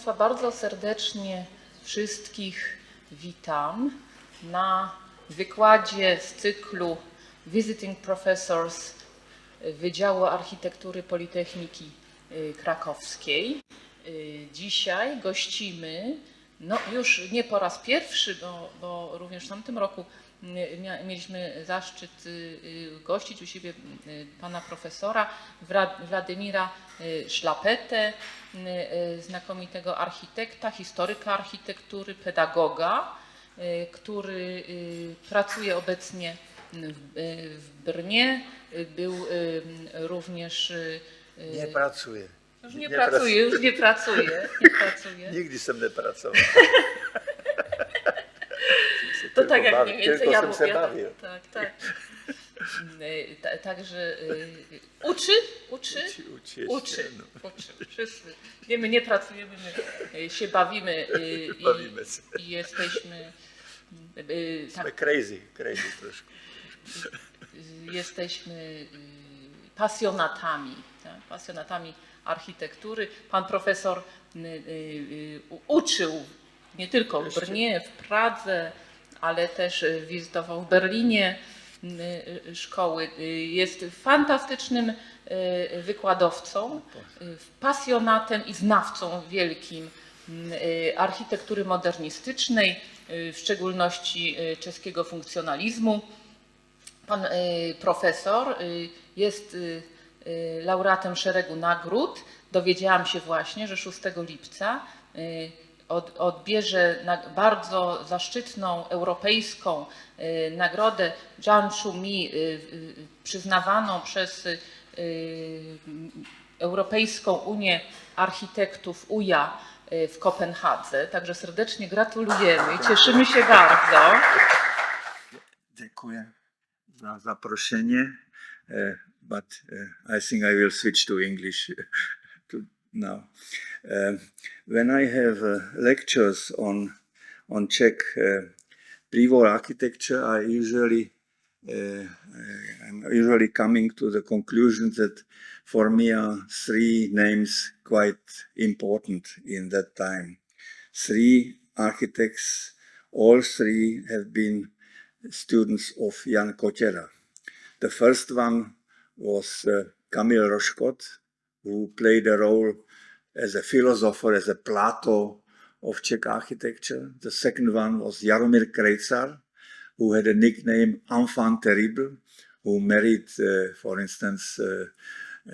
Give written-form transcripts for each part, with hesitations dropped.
Państwa, bardzo serdecznie wszystkich witam na wykładzie z cyklu Visiting Professors Wydziału Architektury Politechniki Krakowskiej. Dzisiaj gościmy, no już nie po raz pierwszy, bo również w tamtym roku mieliśmy zaszczyt gościć u siebie pana profesora Wladimira Slapetę, znakomitego architekta, historyka architektury, pedagoga, który pracuje obecnie w Brnie. Był również... Nie pracuje. Już nie pracuje. Nigdy sam nie pracował. To tak jak mniej więcej ja mówię. Tak. Także uczy. Wszyscy. My nie pracujemy, my się bawimy i jesteśmy... Crazy troszkę. Jesteśmy pasjonatami architektury. Pan profesor uczył nie tylko w Brnie, w Pradze, ale też wizytował w Berlinie szkoły. Jest fantastycznym wykładowcą, pasjonatem i znawcą wielkim architektury modernistycznej, w szczególności czeskiego funkcjonalizmu. Pan profesor jest laureatem szeregu nagród. Dowiedziałam się właśnie, że 6 lipca odbierze bardzo zaszczytną europejską nagrodę Jiang Shu-mi, przyznawaną przez Europejską Unię Architektów UJA w Kopenhadze. Także serdecznie gratulujemy i cieszymy się bardzo. Dziękuję za zaproszenie, but I think I will switch to English now. When I have lectures on Czech pre-war architecture, I'm usually coming to the conclusion that for me are three names quite important in that time. Three architects, all three have been students of Jan Kotěra. The first one was Kamil Roškot, who played a role as a philosopher, as a Plato of Czech architecture. The second one was Jaromír Krejcar, who had a nickname Enfant Terrible, who married, for instance,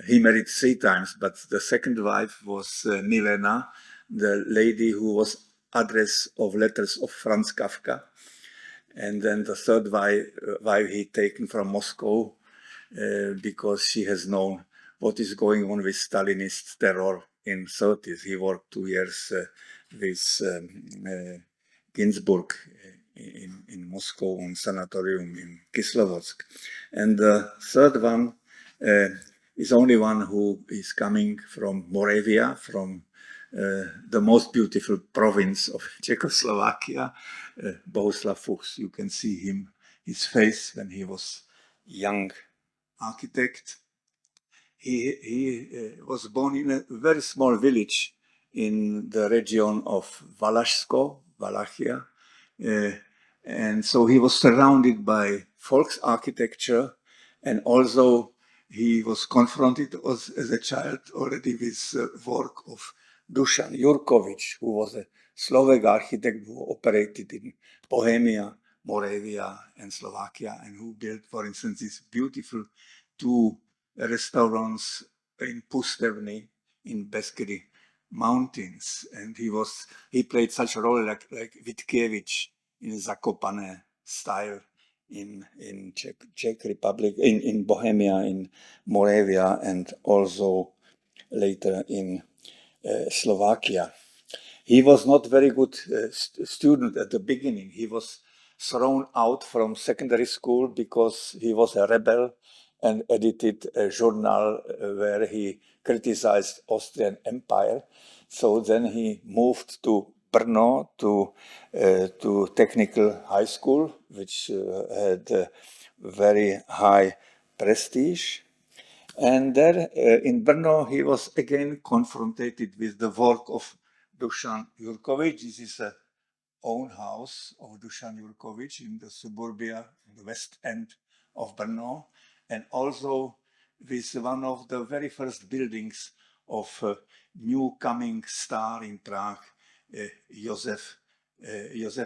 he married 3 times, but the second wife was Milena, the lady who was address of letters of Franz Kafka. And then the third wife he taken from Moscow because she has known what is going on with Stalinist terror in 30s. He worked 2 years with Ginsburg in Moscow on sanatorium in Kislovodsk. And the third one is only one who is coming from Moravia, from the most beautiful province of Czechoslovakia, Bohuslav Fuchs. You can see his face when he was young architect. He was born in a very small village in the region of Valašsko, Wallachia. And so he was surrounded by folk architecture, and also he was confronted as a child already with the work of Dušan Jurkovič, who was a Slovak architect who operated in Bohemia, Moravia, and Slovakia, and who built, for instance, these beautiful 2 restaurants in Pustevny in Beskedy Mountains. And he played such a role like Witkiewicz in Zakopane style in Czech Republic, in Bohemia, in Moravia, and also later in Slovakia. He was not very good student at the beginning. He was thrown out from secondary school because he was a rebel and edited a journal where he criticized Austrian Empire. So then he moved to Brno to technical high school, which had very high prestige. And there in Brno, he was again confronted with the work of Dusan Jurkovic. This is a own house of Dusan Jurkovic in the suburbia, in the west end of Brno, and also with one of the very first buildings of new coming star in Prague, Josef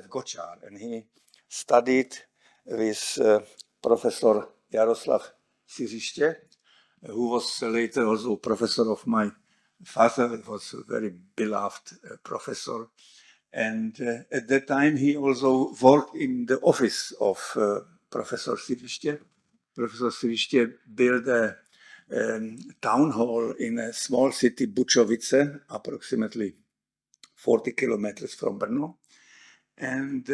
Gočar. And he studied with Professor Jaroslav Siřiště, who was later also professor of my father. He was a very beloved professor. And at that time, he also worked in the office of Professor Siřiště. Professor Siřiště built a town hall in a small city, Bučovice, approximately 40 kilometers from Brno. And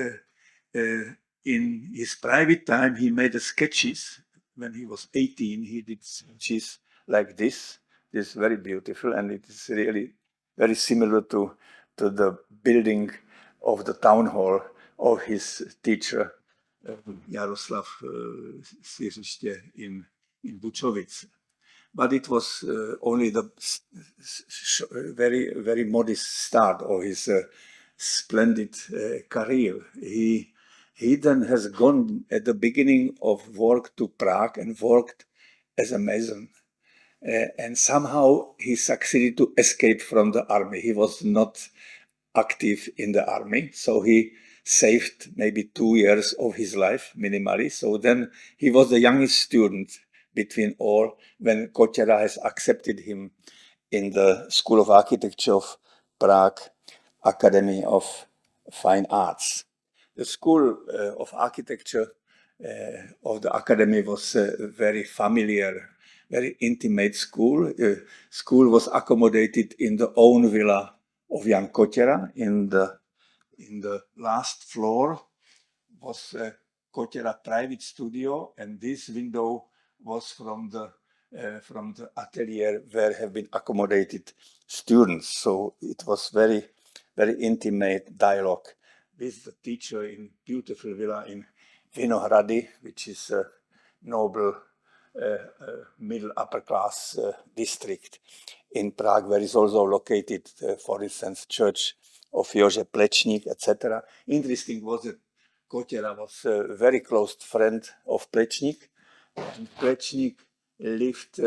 in his private time, he made sketches. When he was 18, he did sketches like this. This is very beautiful, and it is really very similar to the building of the town hall of his teacher, Jaroslav Siřiště in Bučovice. But it was only the very, very modest start of his splendid career. He then has gone at the beginning of work to Prague and worked as a mason. And somehow he succeeded to escape from the army. He was not active in the army, so he saved maybe 2 years of his life minimally. So then he was the youngest student between all when Kočera has accepted him in the School of Architecture of Prague Academy of Fine Arts. The School of Architecture of the Academy was a very familiar, very intimate school. School was accommodated in the own villa of Jan Kočera. In the last floor was Kočera private studio, and this window was from the atelier where have been accommodated students. So it was very, very intimate dialogue with the teacher in beautiful villa in Vinohrady, which is a noble middle upper class district in Prague, where is also located, for instance, Church of Jože Plečnik, etc. Interesting was that Kočera was a very close friend of Plečnik. And Plečnik lived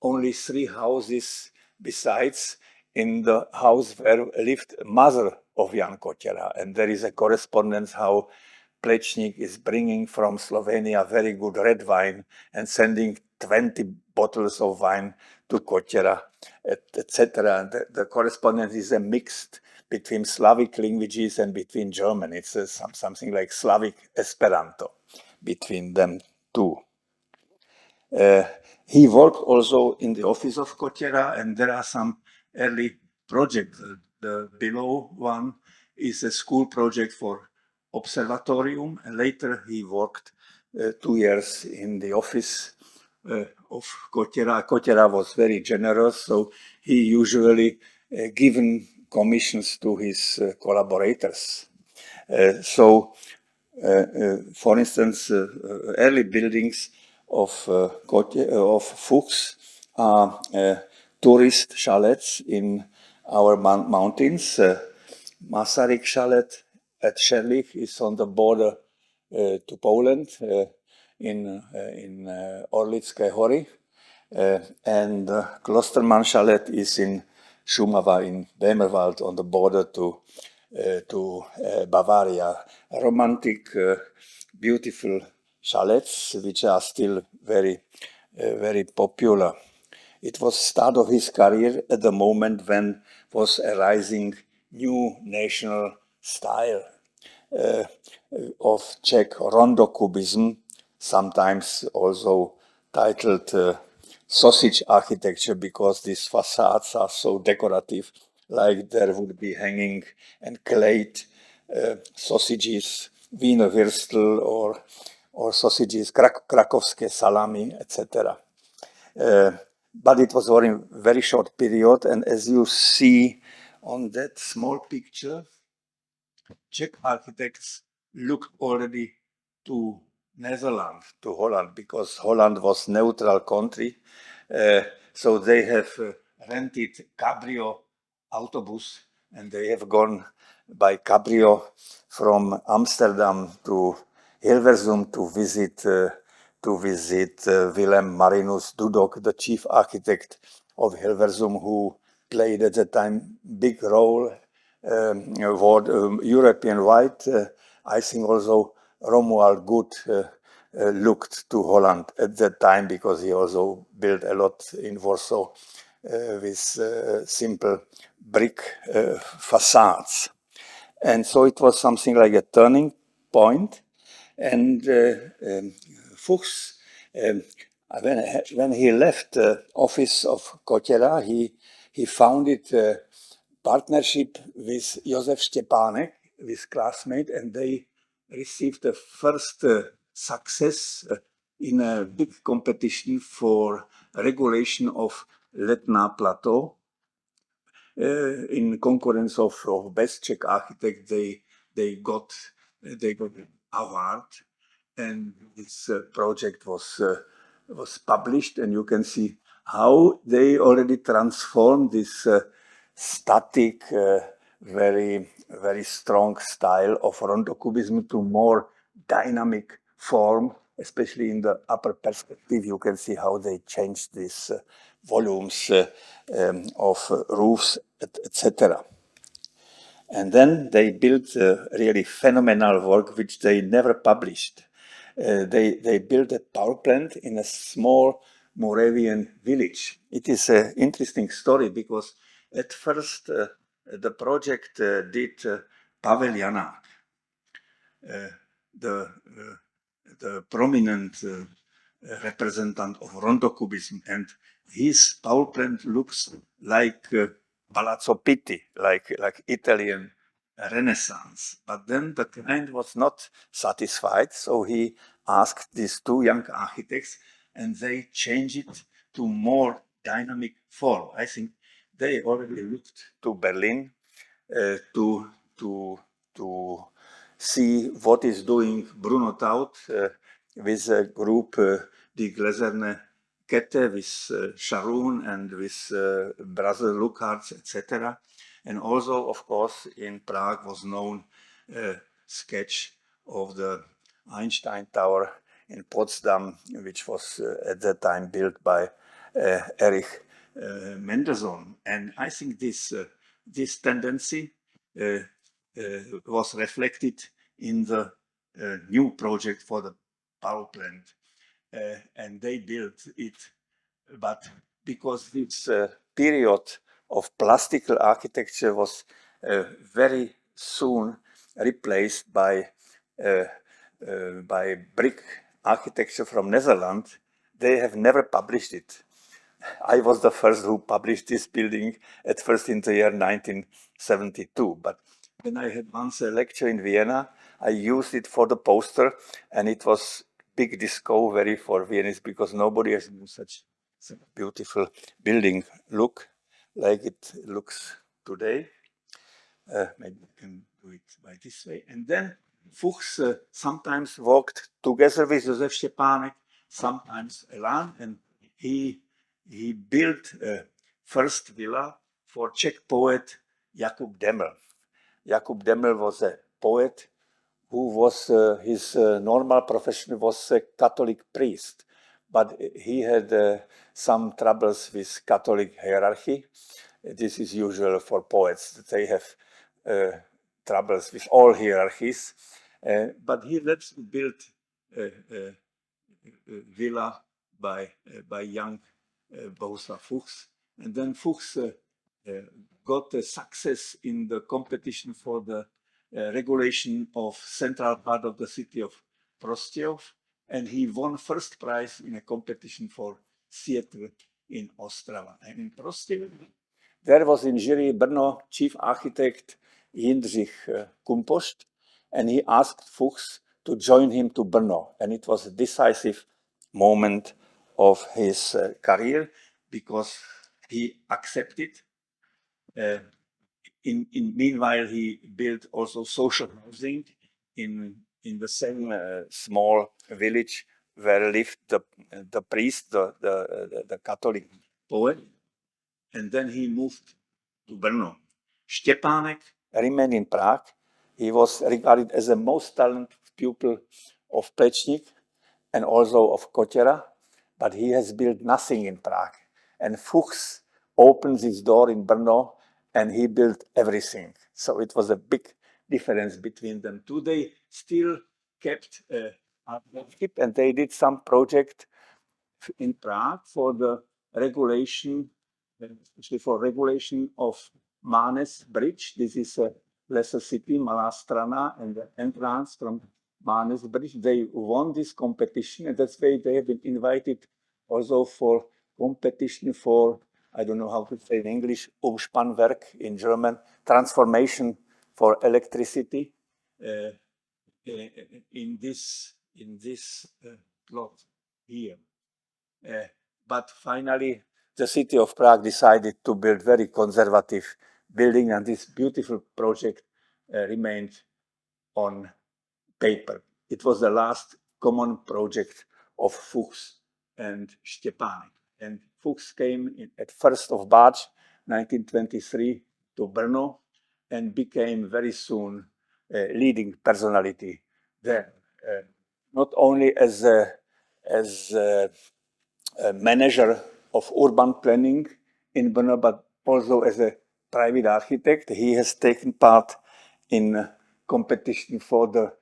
only 3 houses besides in the house where lived mother of Jan Kočera. And there is a correspondence how Plečnik is bringing from Slovenia very good red wine and sending 20 bottles of wine to Kočera, etc. The correspondence is a mixed between Slavic languages and between German. It's something like Slavic Esperanto between them two. He worked also in the office of Kočera, and there are some early projects. The below one is a school project for observatorium, and later he worked 2 years in the office of Kočera. Kočera was very generous, so he usually given commissions to his collaborators. For instance, early buildings of Fuchs are tourist chalets in our mountains. Masaryk chalet at Sherlich is on the border to Poland in Orlické hory, and Klostermann chalet is in Šumava in Böhmerwald on the border to Bavaria. Romantic, beautiful chalets, which are still very, very popular. It was start of his career at the moment when was arising new national style of Czech rondo cubism, sometimes also titled sausage architecture, because these facades are so decorative, like there would be hanging and clad sausages, Wiener Würstel or sausages, Krakowskie salami, etc. But it was a very short period, and as you see on that small picture, Czech architects looked already to Netherlands, to Holland, because Holland was neutral country. So they have rented cabrio autobus and they have gone by cabrio from Amsterdam to Hilversum to visit Willem Marinus Dudok, the chief architect of Hilversum, who played at the time big role European-wide. I think also Romuald Good looked to Holland at that time because he also built a lot in Warsaw with simple brick facades. And so it was something like a turning point. And Fuchs, when he left the office of Kotela, he founded a partnership with Josef Štěpánek, his classmate, and they received the first success in a big competition for regulation of Letná Plateau. In concurrence of best Czech architect, they got an award, and this project was published, and you can see how they already transformed this static, very strong style of Rondo Cubism to more dynamic form, especially in the upper perspective. You can see how they changed these volumes of roofs, etc. And then they built a really phenomenal work, which they never published. They built a power plant in a small Moravian village. It is an interesting story because at first the project did Pavel Janák, the prominent representative of Rondo Cubism, and his power plant looks like Palazzo Pitti, like Italian Renaissance. But then the client was not satisfied, so he asked these two young architects, and they changed it to more dynamic form. I think they already looked to Berlin to see what is doing Bruno Taut with a group, Die Gläserne Kette, with Scharoun and with brother Luchartz, etc. And also, of course, in Prague was known sketch of the Einstein Tower in Potsdam, which was at that time built by Erich Mendelssohn. And I think this tendency was reflected in the new project for the power plant. And they built it, but because this period of plastical architecture was very soon replaced by brick architecture from Netherlands, they have never published it. I was the first who published this building at first in the year 1972. But when I had once a lecture in Vienna, I used it for the poster, and it was big discovery for Viennese because nobody has such beautiful building look like it looks today. Maybe we can do it by this way. And then Fuchs sometimes worked together with Josef Štěpánek, sometimes alone, and he built a first villa for Czech poet Jakub Deml. Jakub Deml was a poet who was, his normal profession was a Catholic priest, but he had some troubles with Catholic hierarchy. This is usual for poets. They have troubles with all hierarchies, but he lets build a villa by young Bohuslav Fuchs, and then Fuchs got a success in the competition for the regulation of central part of the city of Prostějov, and he won first prize in a competition for theater in Ostrava. And in Prostějov, there was in jury Brno chief architect Jindřich Kumpost, and he asked Fuchs to join him to Brno, and it was a decisive moment of his career because he accepted. Meanwhile, he built also social housing in the same small village where lived the priest, the Catholic poet, and then he moved to Brno. Štěpánek remained in Prague. He was regarded as the most talented pupil of Plečnik and also of Kotěra, but he has built nothing in Prague. And Fuchs opened his door in Brno and he built everything. So it was a big difference between them. Two, they still kept partnership and they did some project in Prague for the regulation, especially for regulation of Manes Bridge. This is a lesser city, Malá Strana, and the entrance from Manes Bridge. They won this competition, and that's why they have been invited also for competition for, I don't know how to say in English, Umspannwerk in German, transformation for electricity in this plot here. But finally, the city of Prague decided to build very conservative building, and this beautiful project remained on paper. It was the last common project of Fuchs and Štěpánek. And Fuchs came in at 1st of March 1923 to Brno and became very soon a leading personality there. Not only as a manager of urban planning in Brno, but also as a private architect. He has taken part in competition for the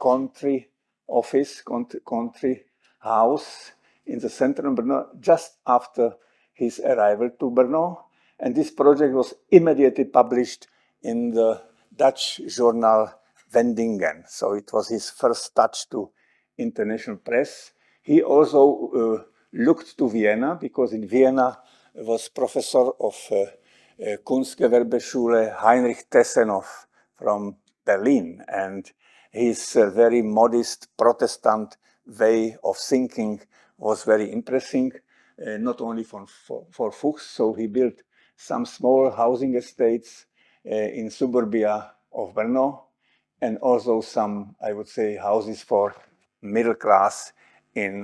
country office, country house in the center of Brno just after his arrival to Brno. And this project was immediately published in the Dutch journal Wendingen. So it was his first touch to international press. He also looked to Vienna, because in Vienna was professor of Kunstgewerbeschule Heinrich Tessenov from Berlin, and his very modest Protestant way of thinking was very impressive, not only for Fuchs. So he built some small housing estates in suburbia of Brno, and also some, I would say, houses for middle class in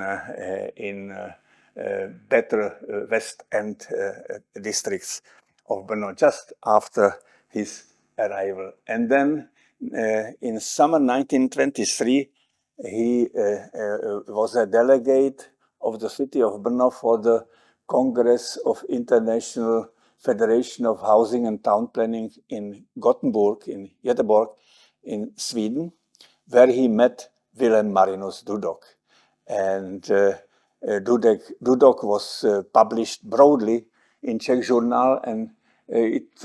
better West End districts of Brno just after his arrival. And then in summer 1923, he was a delegate of the city of Brno for the Congress of International Federation of Housing and Town Planning in Gothenburg, in Göteborg, in Sweden, where he met Willem Marinus Dudok. And Dudok was published broadly in Czech journal, and it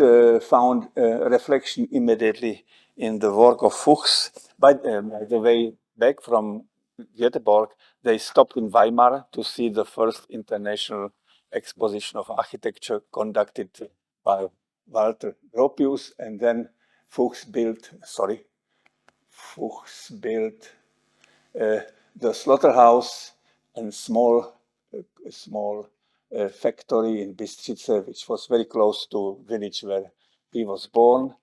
found reflection immediately in the work of Fuchs. By the way, back from Göteborg, they stopped in Weimar to see the first international exposition of architecture conducted by Walter Gropius, and then Fuchs built the slaughterhouse and small factory in Bystrice, which was very close to village where he was born.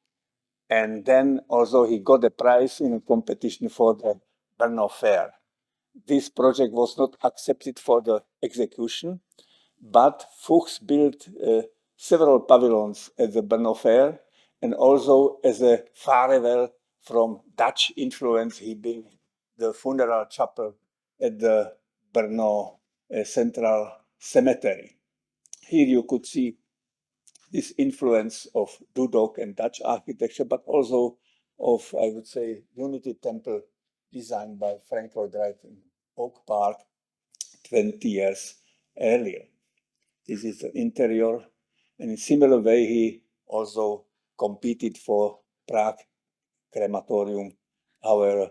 And then also he got a prize in a competition for the Brno Fair. This project was not accepted for the execution, but Fuchs built several pavilions at the Brno Fair, and also as a farewell from Dutch influence, he built the funeral chapel at the Brno Central Cemetery. Here you could see this influence of Dudok and Dutch architecture, but also of, I would say, Unity Temple designed by Frank Lloyd Wright in Oak Park 20 years earlier. This is the interior, and in a similar way, he also competed for Prague crematorium, however,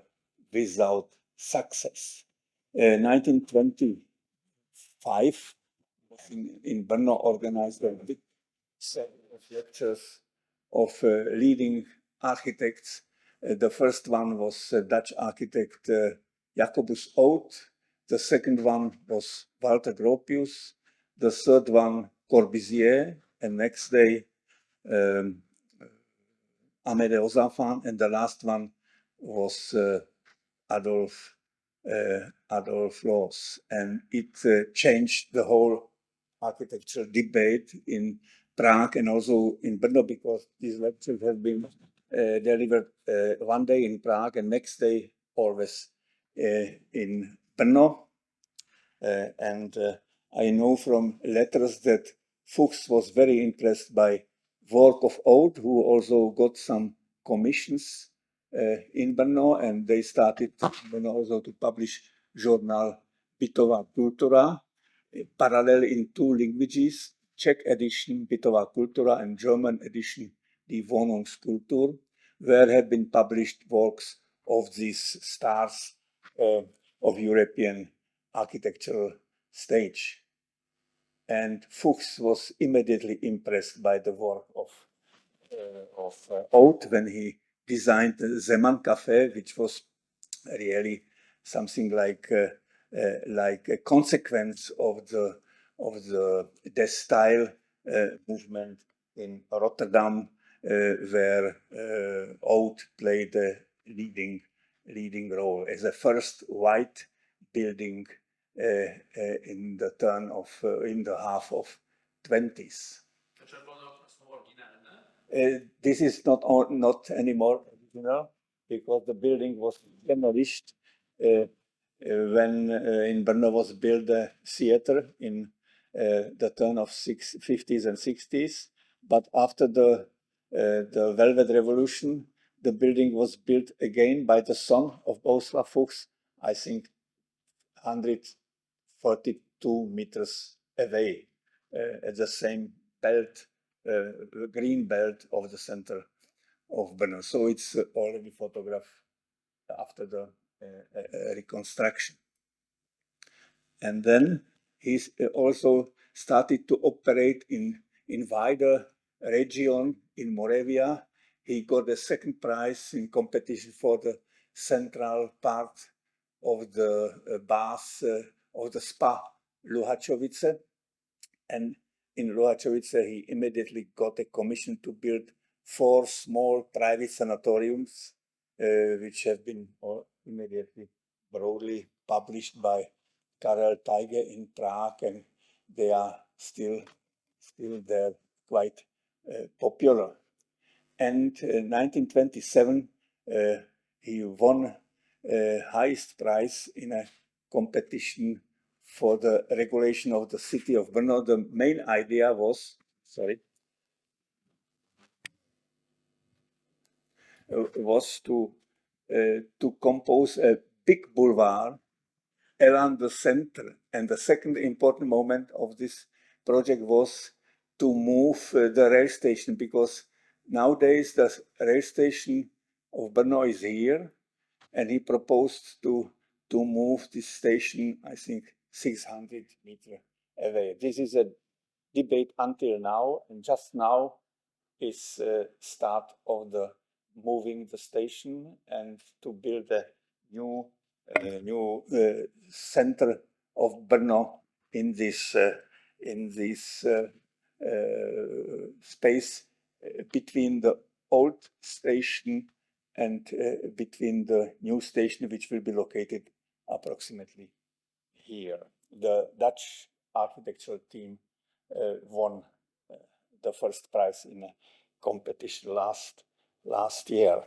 without success. 1925, in Brno, organized a big set of lectures of leading architects. The first one was Dutch architect Jacobus Oud. The second one was Walter Gropius. The third one, Corbusier. And next day, Amédée Ozanfan. And the last one was Adolf Loos. And it changed the whole architectural debate in Prague and also in Brno, because these lectures have been delivered one day in Prague and next day always in Brno. And I know from letters that Fuchs was very impressed by work of Oud, who also got some commissions in Brno, and they started Brno also to publish journal Bytová kultura, parallel in two languages, Czech edition Bytová kultura and German edition Die Wohnungskultur, where have been published works of these stars of European architectural stage. And Fuchs was immediately impressed by the work of Oud when he designed the Zeman Café, which was really something like a consequence of the style movement in Rotterdam, where Oud played a leading role as the first white building in the half of 20s. This is not anymore original, because the building was demolished when in Brno was built a theater in the turn of 50s and 60s. But after the Velvet Revolution, the building was built again by the son of Bohuslav Fuchs, I think 142 meters away at the same belt, green belt of the center of Brno. So it's already photographed after the reconstruction. And then he's also started to operate in wider region in Moravia. He got the second prize in competition for the central part of the bath of the spa Luhačovice. And in Luhačovice, he immediately got a commission to build 4 small private sanatoriums, which have been immediately broadly published by Karel Teige in Prague, and they are still there, quite popular. And in 1927, he won highest prize in a competition for the regulation of the city of Brno. The main idea was, to compose a big boulevard around the center. And the second important moment of this project was to move the rail station, because nowadays the rail station of Brno is here, and he proposed to move this station, I think, 600 meters away. This is a debate until now, and just now is start of the moving the station and to build a new center of Brno in this space between the old station and between the new station, which will be located approximately here. The Dutch architectural team won the first prize in a competition last year.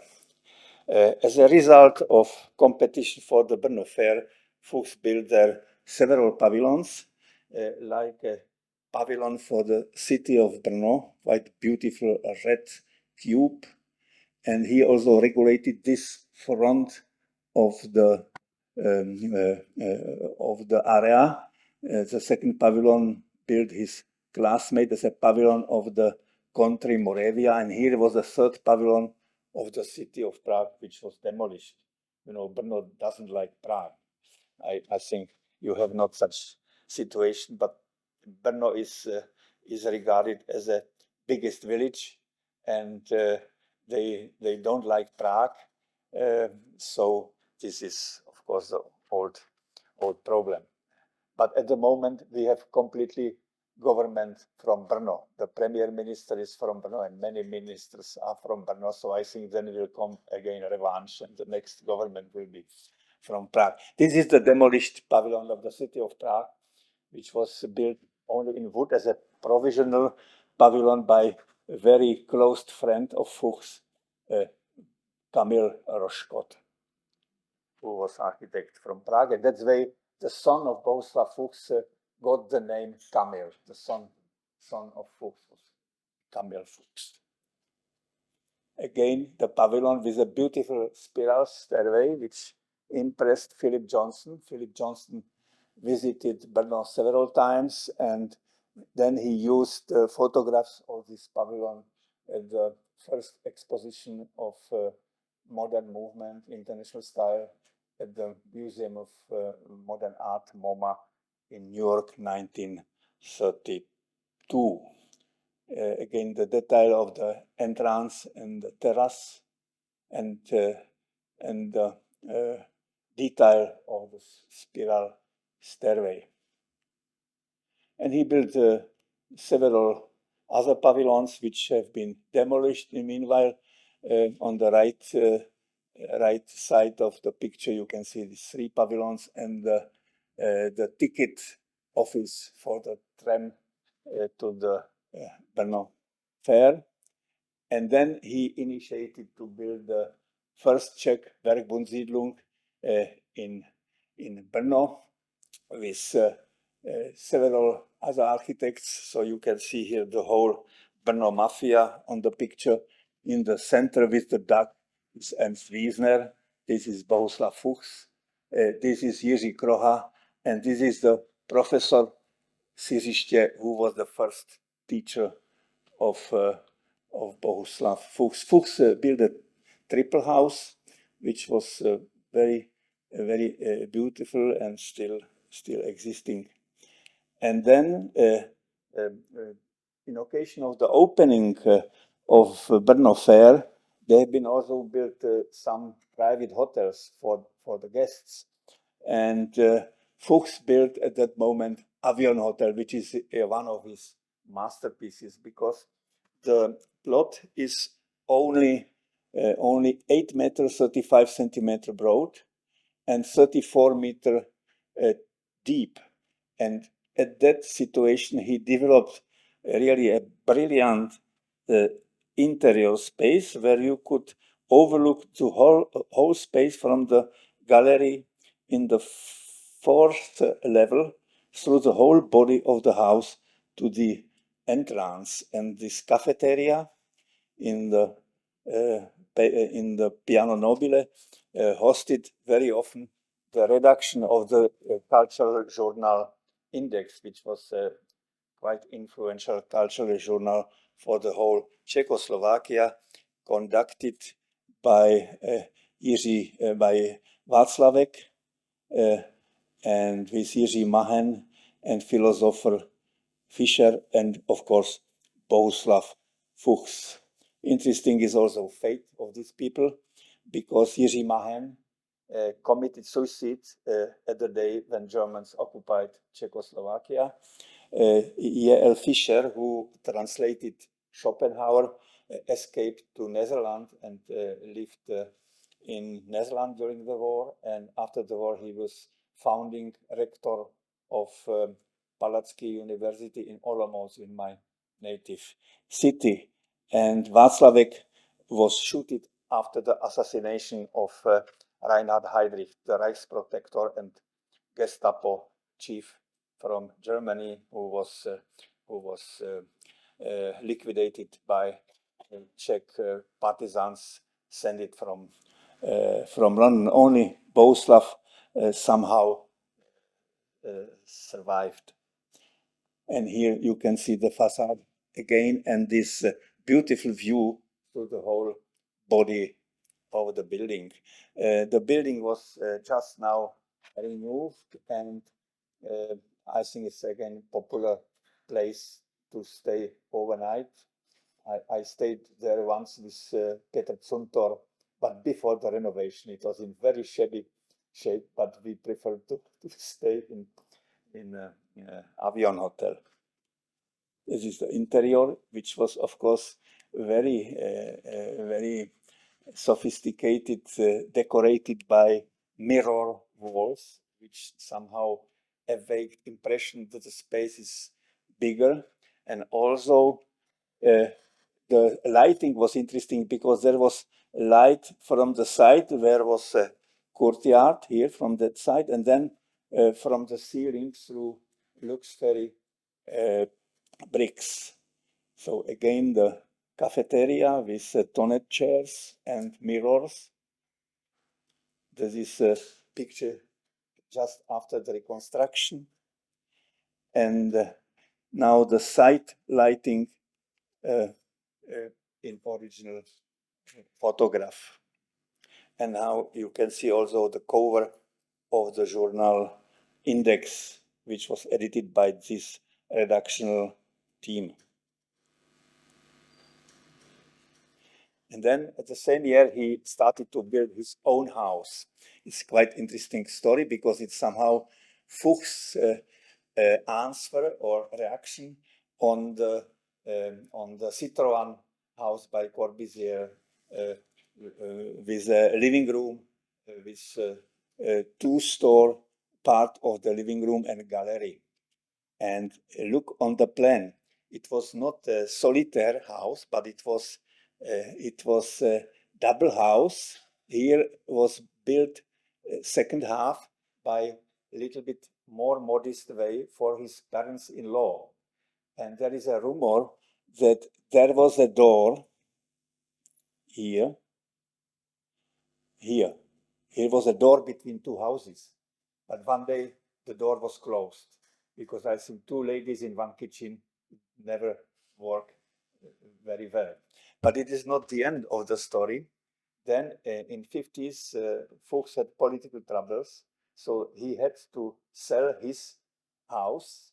As a result of competition for the Brno Fair, Fuchs built there several pavilions, like a pavilion for the city of Brno, quite beautiful red cube, and he also regulated this front of the area. The second pavilion built his classmate as a pavilion of the country Moravia, and here was the third pavilion of the city of Prague, which was demolished. You know, Brno doesn't like Prague. I think you have not such situation, but Brno is regarded as the biggest village, and they don't like Prague. So this is, of course, the old problem. But at the moment, we have completely government from Brno. The Premier Minister is from Brno, and many ministers are from Brno. So I think then will come again revanche, and the next government will be from Prague. This is the demolished pavilion of the city of Prague, which was built only in wood as a provisional pavilion by a very close friend of Fuchs, Kamil Roškot, who was architect from Prague. And that's why the son of Bohuslav Fuchs got the name Kamil. The son of Fuchs was Kamil Fuchs. Again, the pavilion with a beautiful spiral stairway, which impressed Philip Johnson. Philip Johnson visited Brno several times, and then he used photographs of this pavilion at the first exposition of modern movement, international style, at the Museum of Modern Art, MoMA, in New York, 1932. Again, the detail of the entrance and the terrace, and the detail of the spiral stairway. And he built several other pavilions which have been demolished. Meanwhile, on the right side of the picture, you can see these 3 pavilions and the ticket office for the tram to the Brno Fair. And then he initiated to build the first Czech Werkbundsiedlung in Brno with several other architects. So you can see here the whole Brno mafia on the picture. In the center with the duck is Ernst Wiesner. This is Bohuslav Fuchs. This is Jiří Kroha. And this is the professor Siřiště, who was the first teacher of Bohuslav Fuchs. Fuchs built a triple house, which was very beautiful and still existing. And then, in occasion of the opening of Brno Fair, there have been also built some private hotels for the guests. And Fuchs built at that moment Avion Hotel, which is one of his masterpieces, because the plot is only 8 meters 35 centimeter broad and 34 meter deep. And at that situation, he developed really a brilliant interior space where you could overlook the whole space from the gallery in the 4th level through the whole body of the house to the entrance. And this cafeteria in the Piano Nobile hosted very often the redaction of the cultural journal Index, which was a quite influential cultural journal for the whole Czechoslovakia, conducted by by Václavek and with Jiří Mahen and philosopher Fischer, and of course Bohuslav Fuchs. Interesting is also fate of these people, because Jiří Mahen committed suicide at the day when Germans occupied Czechoslovakia. E.L. Fischer, who translated Schopenhauer, escaped to Netherlands and lived in Netherlands during the war. And after the war, he was founding rector of Politechniki University in Olomouc, in my native city. And Václavek was shot after the assassination of Reinhard Heydrich, the Reichsprotector and Gestapo chief from Germany, who was liquidated by Czech partisans sent it from London. Only Bohuslav somehow survived. And here you can see the facade again, and this beautiful view through the whole body of the building. The building was just now removed, and I think it's again a popular place to stay overnight. I stayed there once with Peter Zuntor, but before the renovation. It was in very shabby shape, but we preferred to stay in Avion Hotel. This is the interior, which was, of course, very sophisticated, decorated by mirror walls, which somehow evade impression that the space is bigger. And also the lighting was interesting because there was light from the side where was a courtyard here from that side, and then from the ceiling through Luxferry bricks. So again, the cafeteria with tonnet chairs and mirrors. This is a picture just after the reconstruction. And now the side lighting in original photograph. And now you can see also the cover of the journal Index, which was edited by this redactional team. And then at the same year, he started to build his own house. It's quite interesting story because it's somehow Fuchs' answer or reaction on the Citroën house by Corbusier with a living room, with a two-store part of the living room and gallery. And look on the plan. It was not a solitaire house, but it was a double house. Here was built second half by a little bit more modest way for his parents-in-law. And there is a rumor that there was a door here. Here was a door between two houses. But one day the door was closed because I think two ladies in one kitchen never work very well. But it is not the end of the story. Then in 50s, Fuchs had political troubles, so he had to sell his house,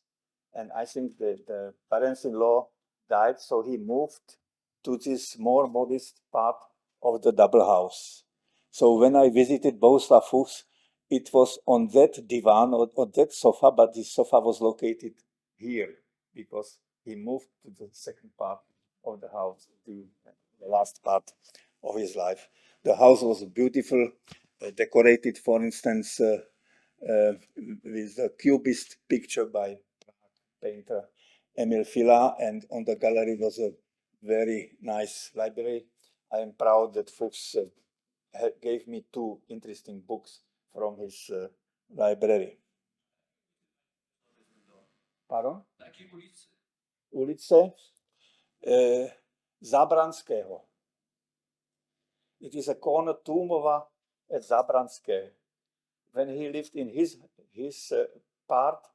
and I think the parents-in-law died, so he moved to this more modest part of the double house. So when I visited Bohuslav Fuchs, it was on that divan or on that sofa, but this sofa was located here because he moved to the second part of the house, the last part of his life. The house was beautiful, decorated, for instance, with a cubist picture by painter Emil Fila, and on the gallery was a very nice library. I am proud that Fuchs gave me two interesting books from his library. Pardon? Ulice Zabranského. It is a corner Tumova at Zabranské. When he lived in his part,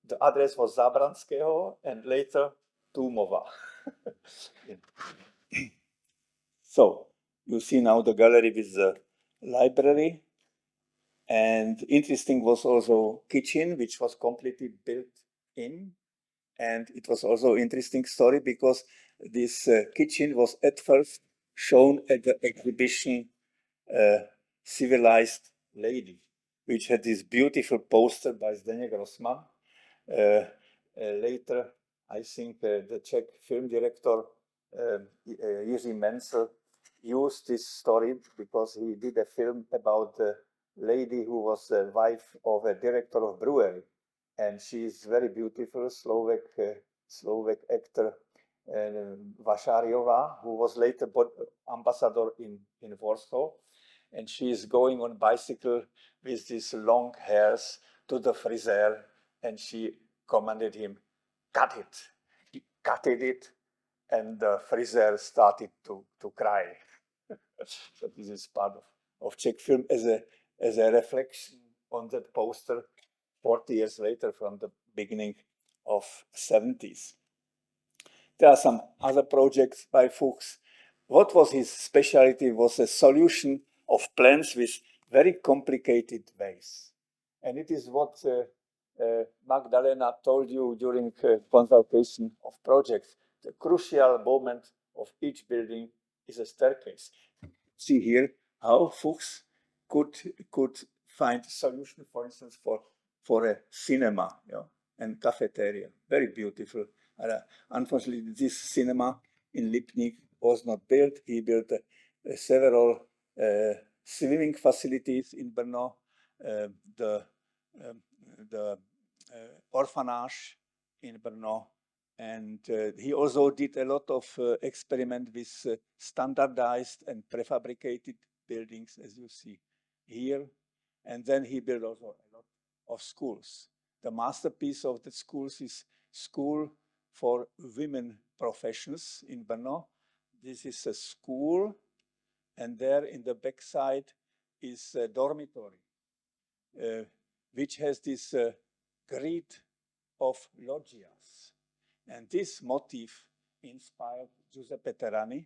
the address was Zabranského and later Tumova. So you see now the gallery with the library. And interesting was also kitchen, which was completely built in. And it was also interesting story because this kitchen was at first shown at the exhibition Civilized Lady, which had this beautiful poster by Zdeněk Grossman. Later, I think the Czech film director Jiří Menzel used this story because he did a film about the lady who was the wife of a director of brewery. And she is very beautiful, Slovak actor Vašáriová, who was later ambassador in Warsaw. And she is going on bicycle with these long hairs to the friseur, and she commanded him, cut it. He cutted it, and the friseur started to cry. So this is part of Czech film as a reflection on that poster 40 years later from the beginning of 70s. There are some other projects by Fuchs. What was his specialty was a solution of plans with very complicated ways. And it is what Magdalena told you during consultation of projects. The crucial moment of each building is a staircase. See here how Fuchs could find a solution, for instance, for a cinema, and cafeteria. Very beautiful. Unfortunately, this cinema in Lipnik was not built. He built several swimming facilities in Brno, the orphanage in Brno, And he also did a lot of experiment with standardized and prefabricated buildings, as you see here. And then he built also a lot of schools. The masterpiece of the schools is School for Women Professions in Brno. This is a school, and there in the backside is a dormitory, which has this grid of loggias. And this motif inspired Giuseppe Terrani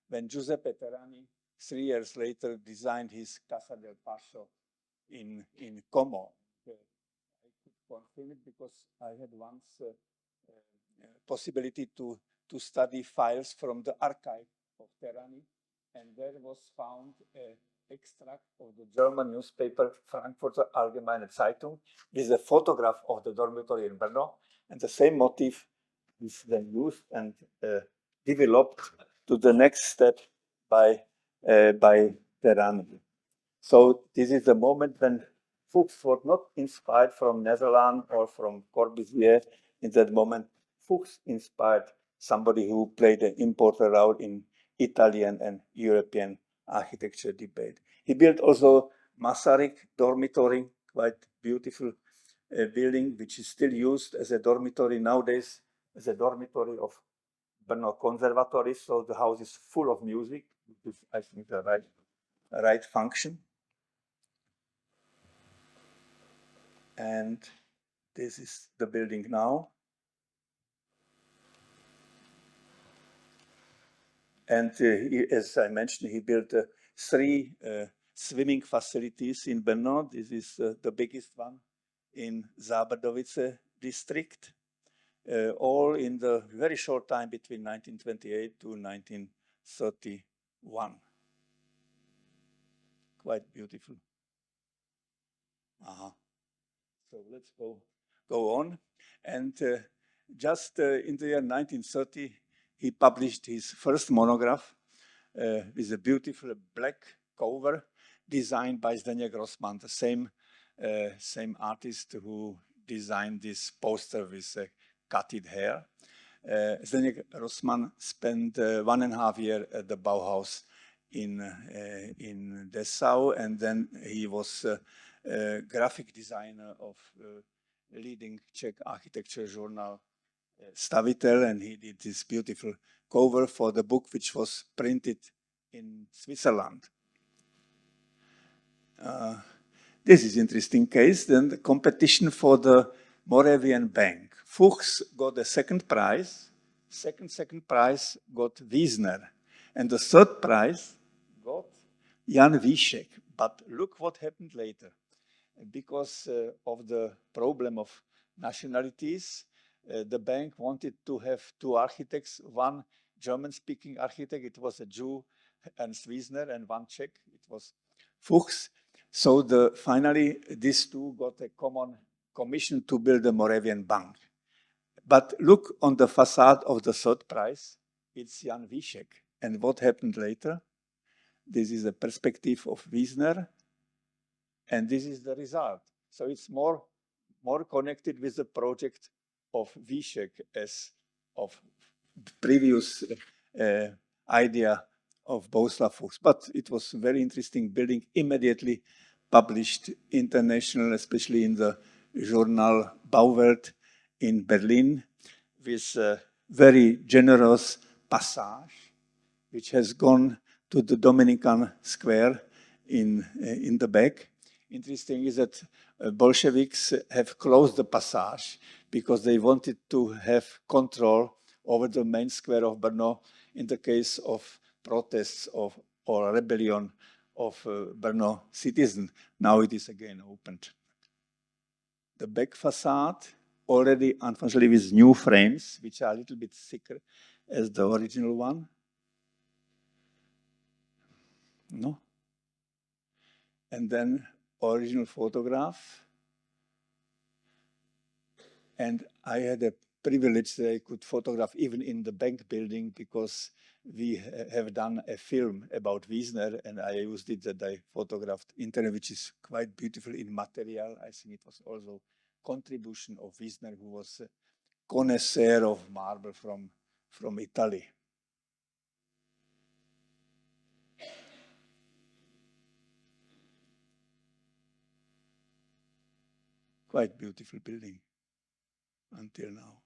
when Giuseppe Terrani, 3 years later, designed his Casa del Pascio in Como. I could confirm it because I had once possibility to study files from the archive of Terrani, and there was found an extract of the German newspaper Frankfurter Allgemeine Zeitung with a photograph of the dormitory in Brno, and the same motif is then used and developed to the next step by Terrani. So this is the moment when Fuchs was not inspired from Netherlands or from Corbusier. In that moment, Fuchs inspired somebody who played an important role in Italian and European architecture debate. He built also Masaryk dormitory, quite beautiful building, which is still used as a dormitory nowadays, as a dormitory of Brno Conservatory. So the house is full of music, which is, I think, the right function. And this is the building now. And as I mentioned, he built 3 swimming facilities in Brno. This is the biggest one in Zábrdovice district, all in the very short time between 1928 to 1931. Quite beautiful. So let's go on. And just in the year 1930, he published his first monograph with a beautiful black cover designed by Zdeněk Rossmann, the same artist who designed this poster with cutted hair. Zdeněk Rossmann spent 1.5 years at the Bauhaus in Dessau, and then he was graphic designer of leading Czech architecture journal Stavitel, and he did this beautiful cover for the book, which was printed in Switzerland. This is interesting case. Then the competition for the Moravian Bank. Fuchs got the second prize. Second prize got Wiesner, and the third prize got Jan Wiesek. But look what happened later. Because of the problem of nationalities, the bank wanted to have 2 architects, one German-speaking architect, it was a Jew, Ernst Wiesner, and one Czech, it was Fuchs. So finally, these 2 got a common commission to build the Moravian Bank. But look on the facade of the third prize, it's Jan Wiesek. And what happened later? This is a perspective of Wiesner, and this is the result. So it's more connected with the project of Wiesek as of previous idea of Bohuslav Fuchs. But it was a very interesting building, immediately published international, especially in the journal Bauwelt in Berlin, with a very generous passage, which has gone to the Dominican Square in the back. Interesting is that Bolsheviks have closed the passage because they wanted to have control over the main square of Brno in the case of protests or rebellion of Brno citizens. Now it is again opened. The back facade, already unfortunately with new frames, which are a little bit thicker as the original one. No? And then original photograph. And I had a privilege that I could photograph even in the bank building because we have done a film about Wiesner, and I used it that I photographed internet, which is quite beautiful in material. I think it was also contribution of Wiesner, who was connoisseur of marble from Italy. Quite beautiful building until now.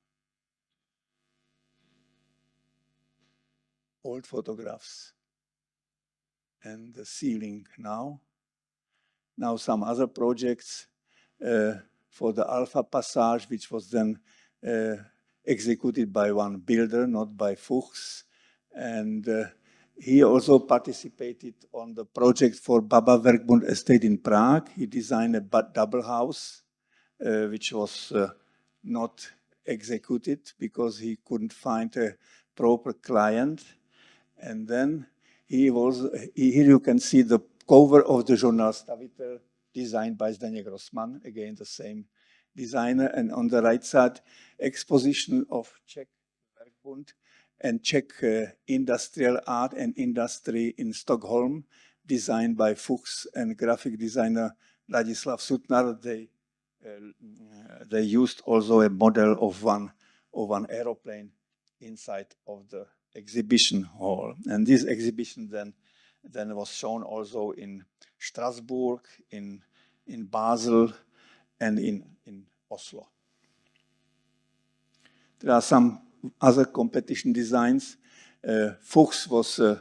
Old photographs and the ceiling now. Now some other projects for the Alpha Passage, which was then executed by one builder, not by Fuchs. And he also participated on the project for Baba Werkbund Estate in Prague. He designed a double house, which was not executed because he couldn't find a proper client. And then here you can see the cover of the Journal Stavitel, designed by Zdeněk Grossman, again the same designer. And on the right side, exposition of Czech Werkbund and Czech industrial art and industry in Stockholm, designed by Fuchs and graphic designer Ladislav Sutnar. They used also a model of one aeroplane inside of the exhibition hall. And this exhibition then was shown also in Strasbourg, in Basel, and in Oslo. There are some other competition designs. Fuchs was an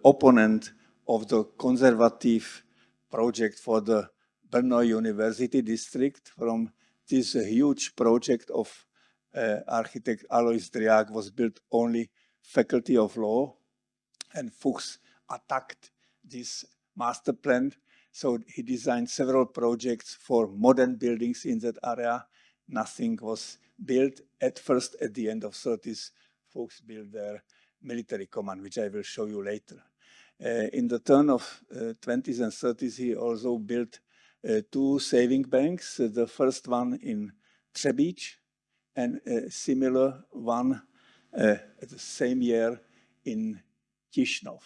opponent of the conservative project for the Brno University district. From this huge project of architect Alois Driag was built only Faculty of Law, and Fuchs attacked this master plan. So he designed several projects for modern buildings in that area. Nothing was built. At first, at the end of 30s, Fuchs built their military command, which I will show you later. In the turn of 20s and 30s, he also built two saving banks. The first one in Třebíč, and a similar one the same year in Tišnov.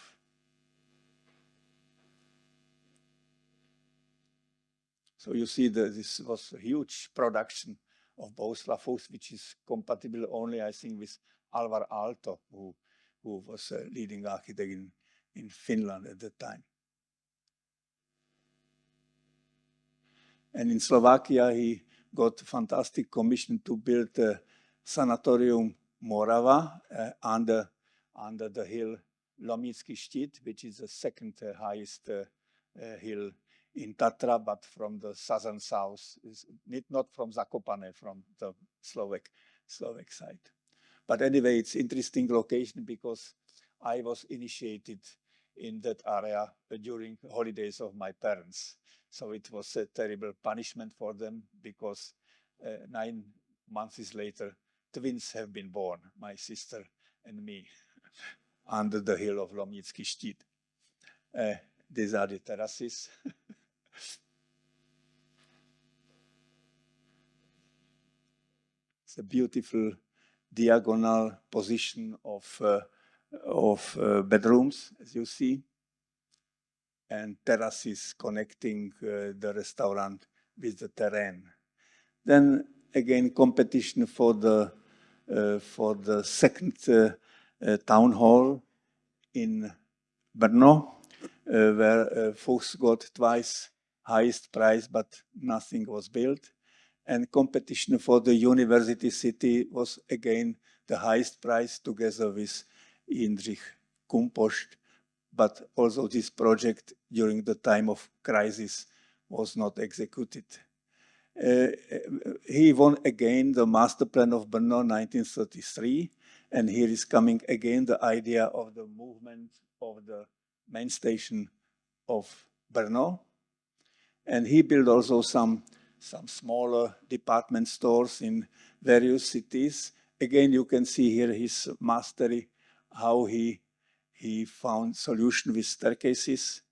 So you see that this was a huge production of Bohuslav Fuchs, which is compatible only, I think, with Alvar Aalto, who was a leading architect in Finland at the time. And in Slovakia, he got a fantastic commission to build a sanatorium Morava under the hill Lomnický štít, which is the second highest hill in Tatra, but from the southern south, not from Zakopane, from the Slovak side. But anyway, it's interesting location because I was initiated in that area during holidays of my parents. So it was a terrible punishment for them because 9 months later, twins have been born, my sister and me, under the hill of Lomnický štít. These are the terraces. It's a beautiful diagonal position of bedrooms, as you see, and terraces connecting the restaurant with the terrain. Then again, competition for the second town hall in Brno, where Fuchs got twice highest prize, but nothing was built. And competition for the university city was again the highest prize, together with Jindřich Kumpost. But also this project during the time of crisis was not executed. He won again the master plan of Brno 1933, and here is coming again the idea of the movement of the main station of Brno. And he built also some smaller department stores in various cities. Again, you can see here his mastery, how he found solution with staircases,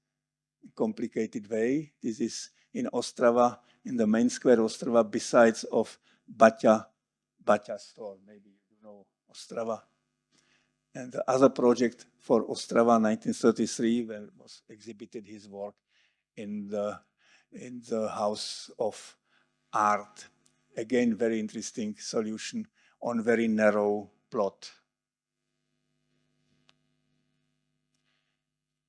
complicated way. This is in Ostrava, in the main square Ostrava, besides of Baťa store. Maybe you know Ostrava. And the other project for Ostrava 1933, where was exhibited his work in the House of Art. Again, very interesting solution on very narrow plot.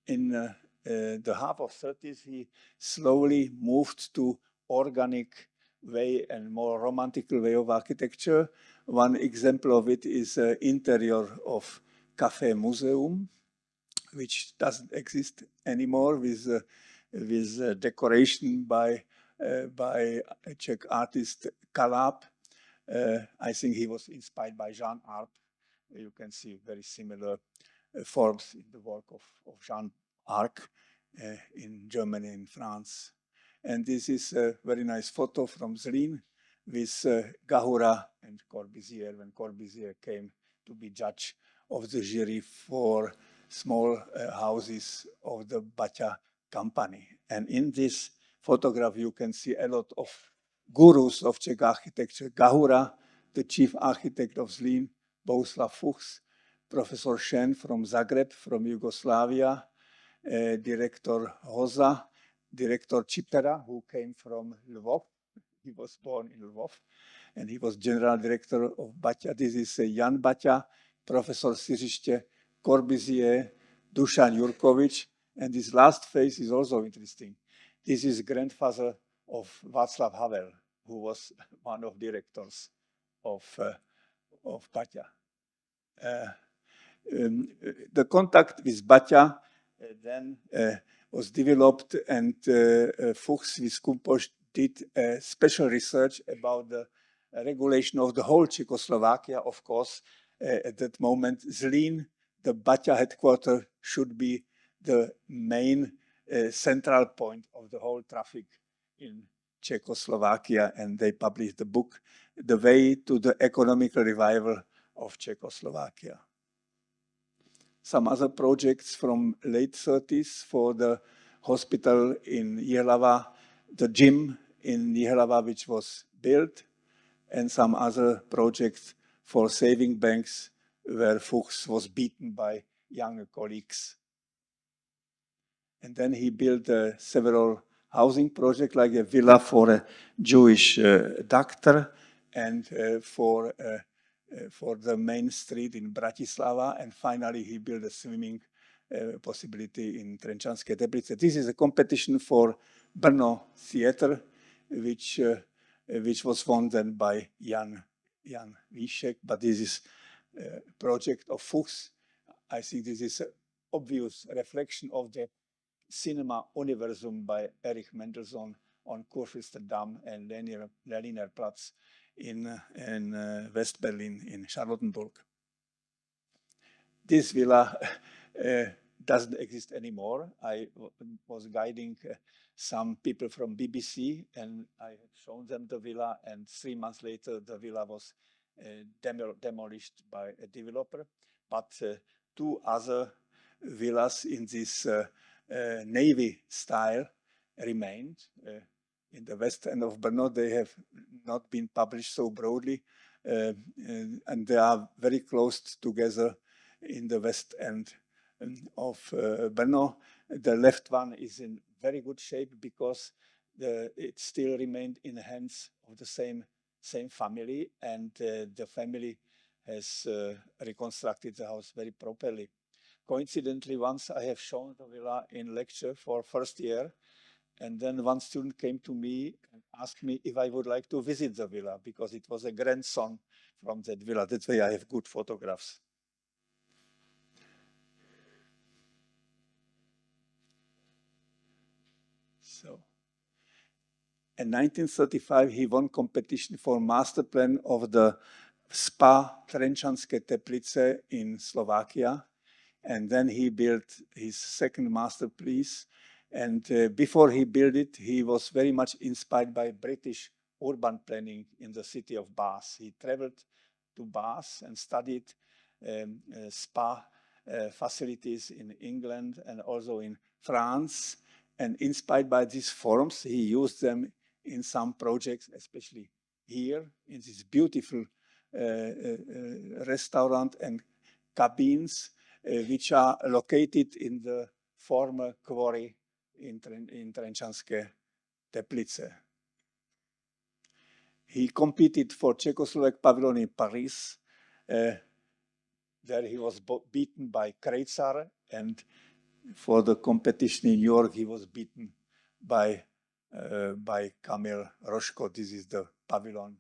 In the half of 30s, he slowly moved to organic way and more romantical way of architecture. One example of it is interior of Café Museum, which doesn't exist anymore, with decoration by a Czech artist Kalab. I think he was inspired by Jean Arp. You can see very similar forms in the work of Jean Arc in Germany and France. And this is a very nice photo from Zlín with Gahura and Corbusier, when Corbusier came to be judge of the jury for small houses of the Baťa company. And in this photograph, you can see a lot of gurus of Czech architecture. Gahura, the chief architect of Zlín, Bohuslav Fuchs, Professor Šen from Zagreb, from Yugoslavia, Director Hoza, Director Čipera, who came from Lvov. He was born in Lvov, and he was general director of Baťa. This is Jan Baťa, Professor Siřiště, Corbusier, Dušan Jurkovič, and this last face is also interesting. This is grandfather of Václav Havel, who was one of directors of Baťa. The contact with Baťa then was developed, and Fuchs with Kumpoš did special research about the regulation of the whole Czechoslovakia. Of course, at that moment, Zlín, the Baťa headquarters, should be the main central point of the whole traffic in Czechoslovakia, and they published the book, The Way to the Economical Revival of Czechoslovakia. Some other projects from late 30s for the hospital in Jihlava, the gym in Jihlava, which was built, and some other projects for saving banks where Fuchs was beaten by younger colleagues. And then he built several housing projects, like a villa for a Jewish doctor, and for the main street in Bratislava, and finally he built a swimming possibility in Trenčanské Teplice. This is a competition for Brno Theatre, which was won then by Jan Víšek, but this is a project of Fuchs. I think this is an obvious reflection of the cinema universum by Erich Mendelssohn on Kurfürstendamm and Leninierplatz in West Berlin, in Charlottenburg. This villa doesn't exist anymore. I was guiding some people from BBC, and I had shown them the villa, and 3 months later the villa was demolished by a developer. But 2 other villas in this Navy style remained. In the west end of Brno, they have not been published so broadly, and they are very close together in the west end of Brno. The left one is in very good shape because it still remained in the hands of the same family, and the family has reconstructed the house very properly. Coincidentally, once I have shown the villa in lecture for first year, and then one student came to me and asked me if I would like to visit the villa, because it was a grandson from that villa. That's why I have good photographs. So, in 1935, he won competition for master plan of the spa Trenčanské Teplice in Slovakia. And then he built his second masterpiece. And before he built it, he was very much inspired by British urban planning in the city of Bath. He traveled to Bath and studied spa facilities in England and also in France. And inspired by these forms, he used them in some projects, especially here in this beautiful restaurant and cabins, which are located in the former quarry in Trenčanské Teplice. He competed for Czechoslovak pavilion in Paris. There he was beaten by Krejcar, and for the competition in New York, he was beaten by Camille Rochecott. This is the pavilion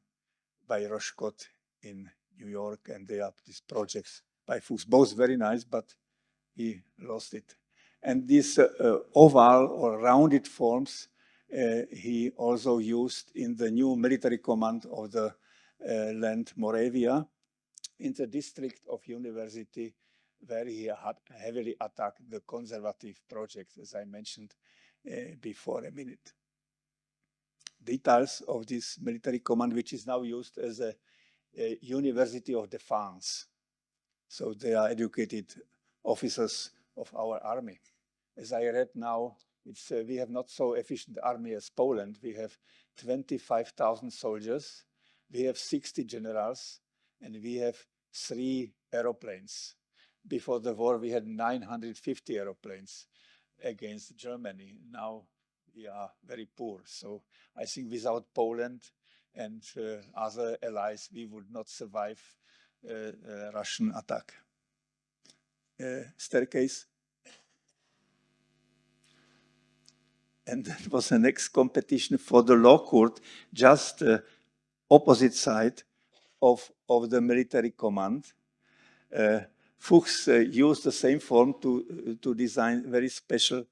by Rochecott in New York, and they have these projects by Fuchs, both very nice, but he lost it. And these oval or rounded forms he also used in the new military command of the land Moravia in the district of University, where he had heavily attacked the conservative projects, as I mentioned before a minute. Details of this military command, which is now used as a University of Defense. So they are educated officers of our army. As I read now, we have not so efficient army as Poland. We have 25,000 soldiers, we have 60 generals, and we have 3 aeroplanes. Before the war, we had 950 aeroplanes against Germany. Now we are very poor. So I think without Poland and other allies, we would not survive Russian attack. Staircase. And that was the next competition for the law court, just opposite side of the military command. Fuchs used the same form to design very special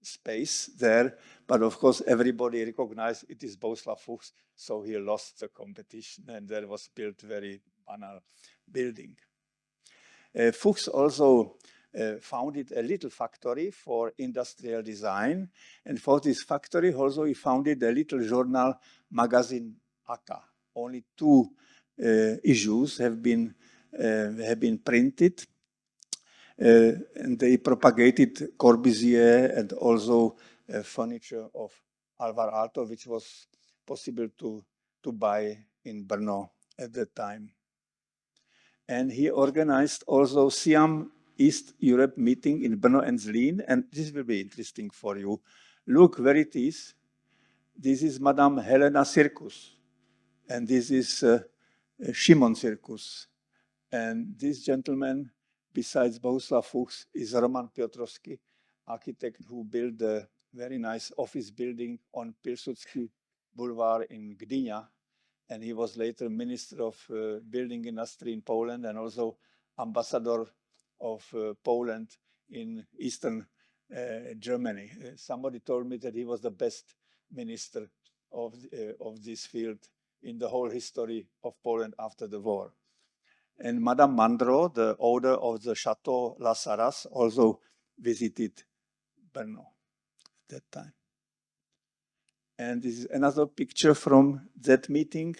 space there, but of course everybody recognized it is Bohuslav Fuchs, so he lost the competition, and there was built very banal building. Fuchs also founded a little factory for industrial design, and for this factory also he founded a little journal, magazine Aka. Only 2 issues have been printed, and they propagated Corbusier and also furniture of Alvar Aalto, which was possible to buy in Brno at that time. And he organized also Siam East Europe meeting in Brno and Zlín, and this will be interesting for you. Look where it is. This is Madame Helena Circus, and this is Šimon Circus. And this gentleman, besides Bohuslav Fuchs, is Roman Piotrovsky, architect who built a very nice office building on Pilsudski Boulevard in Gdynia. And he was later Minister of Building Industry in Poland and also Ambassador of Poland in Eastern Germany. Somebody told me that he was the best minister of this field in the whole history of Poland after the war. And Madame Mandro, the owner of the Chateau La Sarraz, also visited Brno at that time. And this is another picture from that meeting.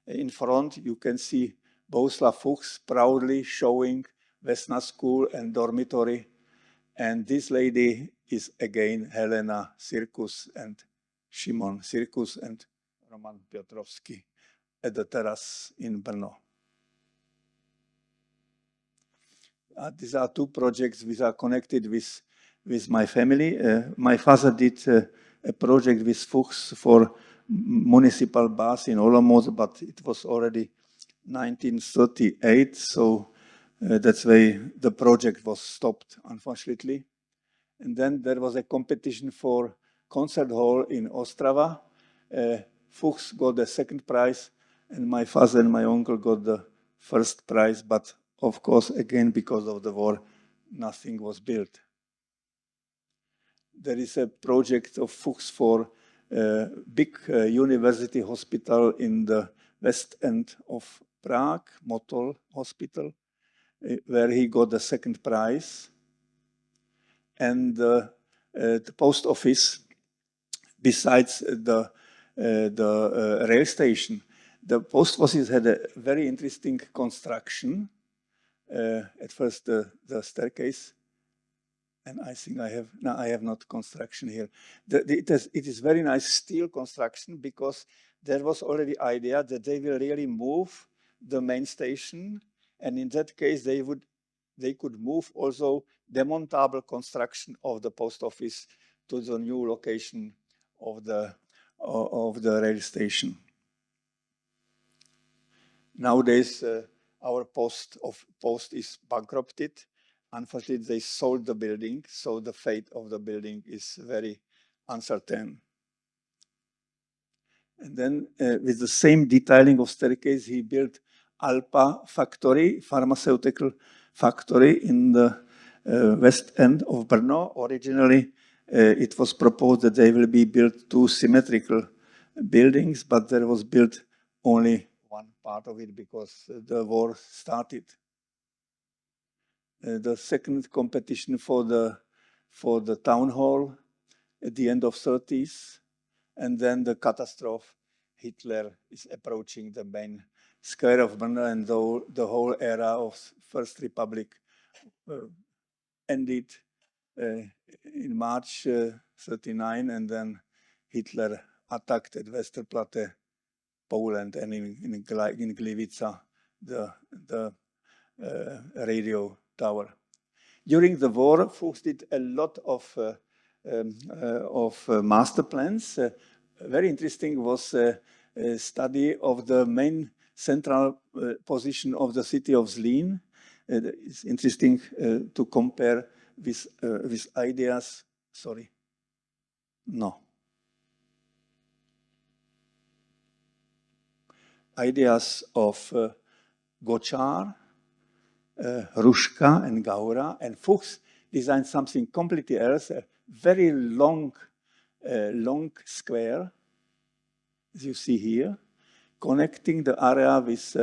In front, you can see Bohuslav Fuchs proudly showing Vesna School and dormitory. And this lady is again Helena Circus and Šimon Circus and Roman Piotrovsky at the terrace in Brno. These are 2 projects which are connected with my family. My father did a project with Fuchs for municipal baths in Olomouc, but it was already 1938, so that's why the project was stopped, unfortunately. And then there was a competition for concert hall in Ostrava. Fuchs got the 2nd prize, and my father and my uncle got the 1st prize, but of course, again, because of the war, nothing was built. There is a project of Fuchs for a big university hospital in the west end of Prague, Motol Hospital, where he got the 2nd prize. And the post office, besides the rail station, the post office had a very interesting construction. At first, the staircase. And I think I have not construction here. It is very nice steel construction, because there was already idea that they will really move the main station, and in that case they could move also demountable construction of the post office to the new location of the of the rail station. Nowadays, our post is bankrupted. Unfortunately, they sold the building, so the fate of the building is very uncertain. And then, with the same detailing of staircase, he built Alpa factory, pharmaceutical factory in the west end of Brno. Originally, it was proposed that they will be built two symmetrical buildings, but there was built only one part of it because the war started. The second competition for the town hall at the end of 30s, and then the catastrophe. Hitler is approaching the main square of Brno, and the whole era of First Republic ended in March 39, and then Hitler attacked at Westerplatte, Poland, and in Gliwice, the radio tower. During the war, Fuchs did a lot of master plans. Very interesting was a study of the main central position of the city of Zlín. It's interesting to compare with ideas. Sorry. No. Ideas of Gočár, Hruška, and Gaura, and Fuchs designed something completely else, a very long square, as you see here, connecting the area with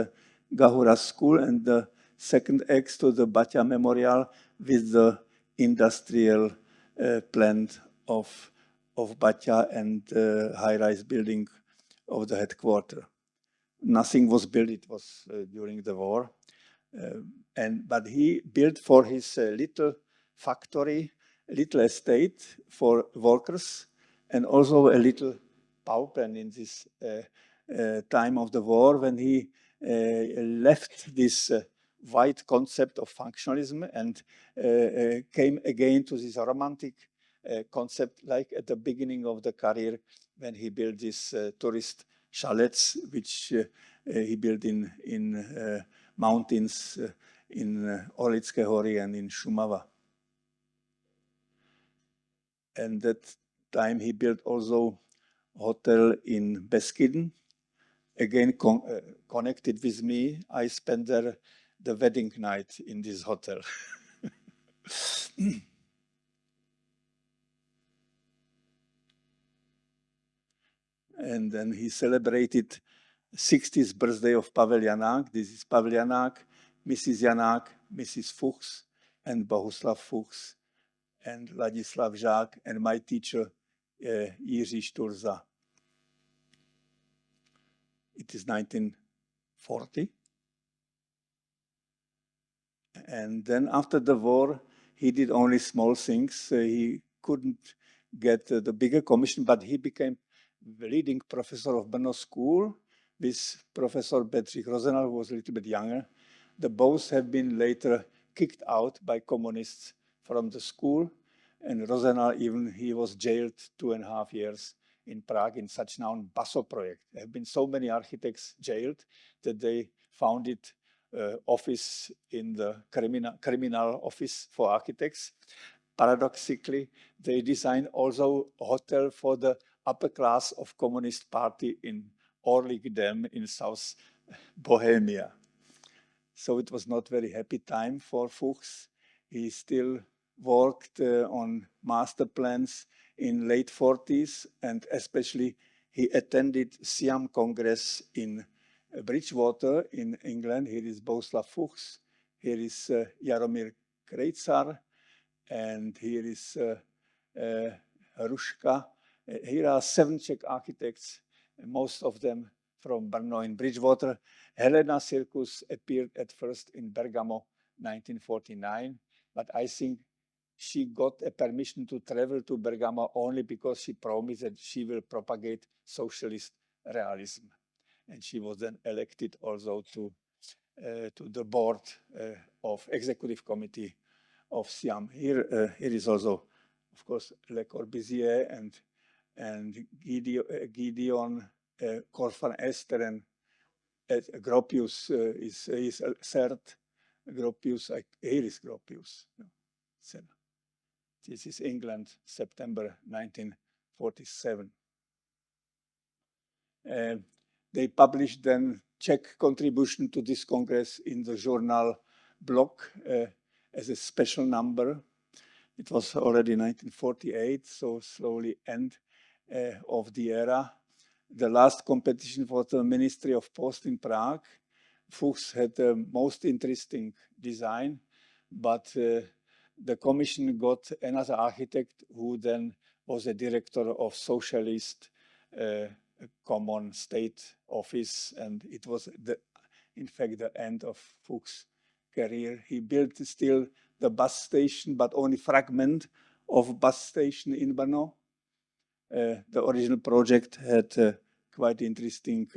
Gaura School and the second X to the Baťa Memorial with the industrial plant of Baťa and high-rise building of the headquarters. Nothing was built, it was during the war. But he built for his little factory, little estate for workers, and also a little power plant in this time of the war, when he left this wide concept of functionalism and came again to this romantic concept, like at the beginning of the career, when he built these tourist chalets, which he built in mountains in Orlické hory and in Šumava. And that time he built also a hotel in Beskiden, again connected with me. I spent there the wedding night in this hotel. And then he celebrated 60th birthday of Pavel Janák. This is Pavel Janák, Mrs. Janák, Mrs. Fuchs, and Bohuslav Fuchs, and Ladislav Žák, and my teacher, Jiří Šturza. It is 1940. And then after the war, he did only small things. He couldn't get the bigger commission, but he became the leading professor of Brno School with Professor Bedřich Rozenal, who was a little bit younger. The both have been later kicked out by communists from the school. And Rozenal, even he was jailed 2.5 years in Prague in such known BASO project. There have been so many architects jailed that they founded office in the criminal office for architects. Paradoxically, they designed also a hotel for the upper class of Communist Party in Orlik Dam in South Bohemia. So it was not very happy time for Fuchs. He still worked on master plans in late 40s, and especially he attended Siam Congress in Bridgewater in England. Here is Bohuslav Fuchs, here is Jaromír Krejcar, and here is Hruška. Here are 7 Czech architects, most of them from Brno in Bridgewater. Helena Circus appeared at first in Bergamo, 1949, but I think she got a permission to travel to Bergamo only because she promised that she will propagate socialist realism. And she was then elected also to the board of executive committee of Siam. Here is also, of course, Le Corbusier and and Gideon, Corfan Esther, and Gropius is third. Gropius, here is Gropius. This is England, September 1947. They published then Czech contribution to this Congress in the journal Block as a special number. It was already 1948, so slowly end of the era. The last competition was the Ministry of Post in Prague. Fuchs had the most interesting design, but the commission got another architect who then was a director of socialist common state office, and it was in fact the end of Fuchs' career. He built still the bus station, but only fragment of bus station in Brno. The original project had a quite interesting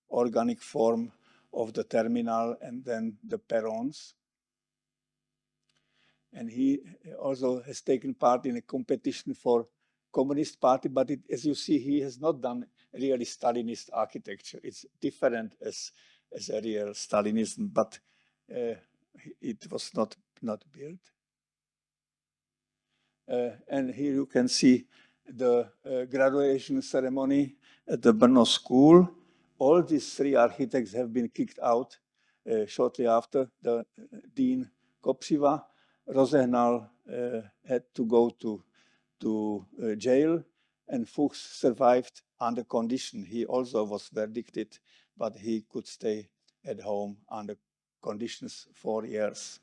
organic form of the terminal and then the perrons. And he also has taken part in a competition for Communist Party, but as you see, he has not done really Stalinist architecture. It's different as a real Stalinism, but it was not built. And here you can see the graduation ceremony at the Brno school. All these three architects have been kicked out shortly after. The Dean Kopřiva, Rozehnal had to go to jail, and Fuchs survived under condition. He also was verdicted, but he could stay at home under conditions 4 years.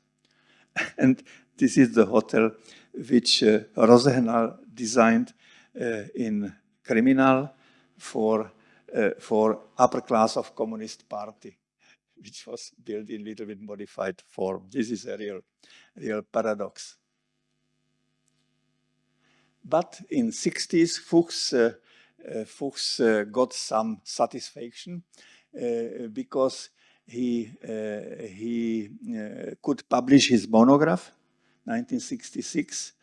And this is the hotel which Rozehnal designed in Criminal for upper class of Communist Party, which was built in a little bit modified form. This is a real paradox. But in 60s, Fuchs got some satisfaction because he could publish his monograph, 1966,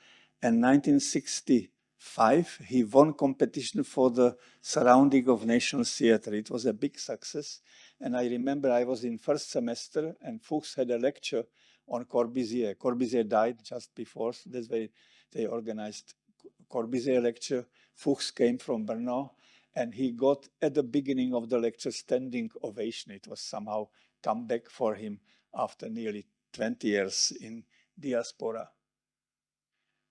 and 1965 he won competition for the surrounding of National Theatre. It was a big success, and I remember I was in first semester, and Fuchs had a lecture on Corbusier. Corbusier died just before, so that's why they organized Corbusier lecture. Fuchs came from Brno, and he got at the beginning of the lecture standing ovation. It was somehow comeback for him after nearly 20 years in diaspora.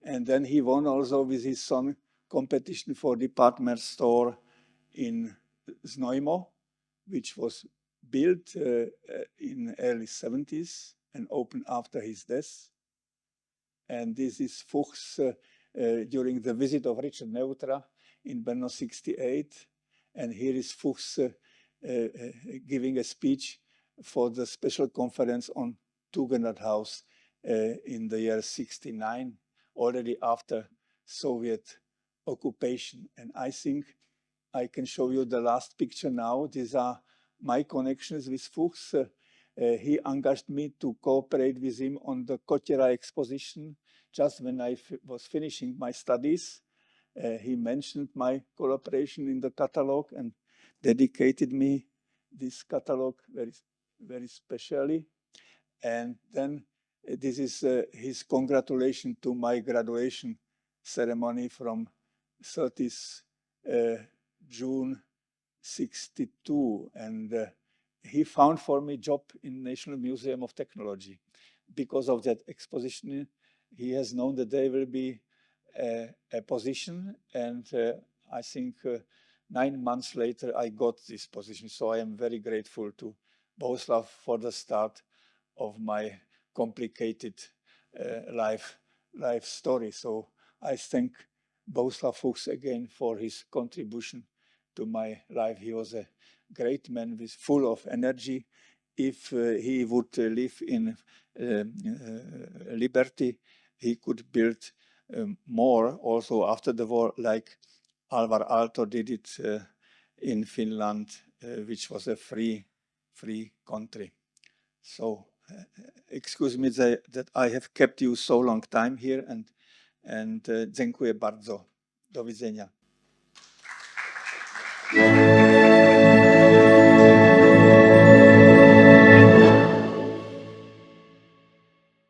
And then he won also with his son competition for department store in Znojmo, which was built in early 70s and opened after his death. And this is Fuchs during the visit of Richard Neutra in Brno 68. And here is Fuchs giving a speech for the special conference on Tugendhat in the year 69, already after Soviet occupation. And I think I can show you the last picture now. These are my connections with Fuchs. He engaged me to cooperate with him on the Kotera exposition just when I was finishing my studies. He mentioned my collaboration in the catalog and dedicated me this catalog very, very specially. And then this is his congratulation to my graduation ceremony from 30th June 62. And he found for me a job in National Museum of Technology. Because of that exposition, he has known that there will be a position, and I think 9 months later I got this position. So I am very grateful to Bohuslav for the start of my complicated life story. So I thank Bohuslav Fuchs again for his contribution to my life. He was a great man, with full of energy. If he would live in liberty, he could build more also after the war, like Alvar Aalto did it in Finland, which was a free country. So excuse me that I have kept you so long time here, and dziękuję bardzo. Do widzenia.